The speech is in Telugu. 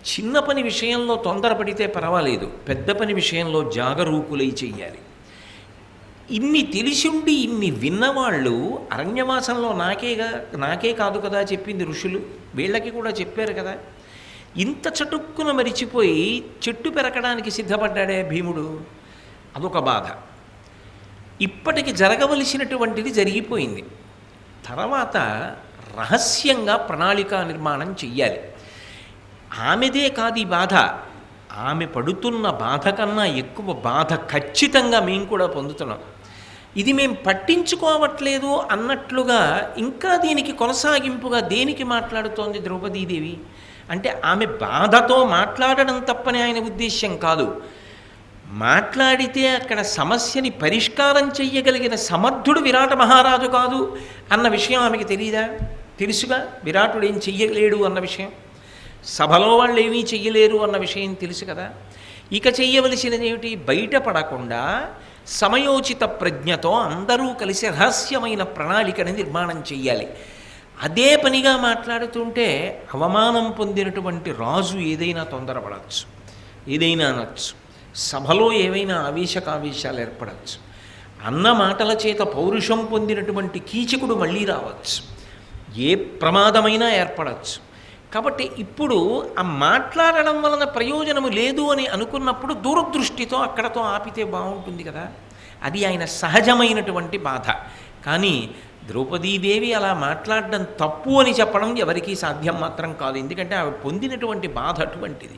చిన్న పని విషయంలో తొందరపడితే పర్వాలేదు, పెద్ద పని విషయంలో జాగరూకులై చెయ్యాలి. ఇన్ని తెలిసిండి ఇన్ని విన్నవాళ్ళు అరణ్యవాసంలో నాకే కాదు కదా చెప్పింది ఋషులు, వీళ్ళకి కూడా చెప్పారు కదా. ఇంత చటుక్కున మరిచిపోయి చెట్టు పెరకడానికి సిద్ధపడ్డాడే భీముడు, అదొక బాధ. ఇప్పటికి జరగవలసినటువంటిది జరిగిపోయింది. తర్వాత రహస్యంగా ప్రణాళికా నిర్మాణం చెయ్యాలి. ఆమెదే కాదు ఈ బాధ, ఆమె పడుతున్న బాధ కన్నా ఎక్కువ బాధ ఖచ్చితంగా మేము కూడా పొందుతున్నాం. ఇది మేము పట్టించుకోవట్లేదు అన్నట్లుగా ఇంకా దీనికి కొనసాగింపుగా దేనికి మాట్లాడుతోంది ద్రౌపదీదేవి అంటే, ఆమె బాధతో మాట్లాడడం తప్పని ఆయన ఉద్దేశ్యం కాదు. మాట్లాడితే అక్కడ సమస్యని పరిష్కారం చెయ్యగలిగిన సమర్థుడు విరాట మహారాజు కాదు అన్న విషయం ఆమెకి తెలియదా? తెలుసుగా, విరాటుడు ఏం చెయ్యలేడు అన్న విషయం, సభలో వాళ్ళు ఏమీ చెయ్యలేరు అన్న విషయం తెలుసు కదా. ఇక చెయ్యవలసినది ఏమిటి? బయటపడకుండా సమయోచిత ప్రజ్ఞతో అందరూ కలిసి రహస్యమైన ప్రణాళికని నిర్మాణం చెయ్యాలి. అదే పనిగా మాట్లాడుతుంటే అవమానం పొందినటువంటి రాజు ఏదైనా తొందరపడవచ్చు, ఏదైనా అనొచ్చు, సభలో ఏవైనా ఆవేశకావేశాలు ఏర్పడవచ్చు, అన్న మాటల చేత పౌరుషం పొందినటువంటి కీచకుడు మళ్ళీ రావచ్చు, ఏ ప్రమాదమైనా ఏర్పడవచ్చు. కాబట్టి ఇప్పుడు ఆ మాట్లాడడం వలన ప్రయోజనము లేదు అని అనుకున్నప్పుడు దూరదృష్టితో అక్కడతో ఆపితే బాగుంటుంది కదా. అది ఆయన సహజమైనటువంటి బాధ. కానీ ద్రౌపదీదేవి అలా మాట్లాడడం తప్పు అని చెప్పడం ఎవరికీ సాధ్యం మాత్రం కాదు. ఎందుకంటే ఆవిడ పొందినటువంటి బాధ అటువంటిది.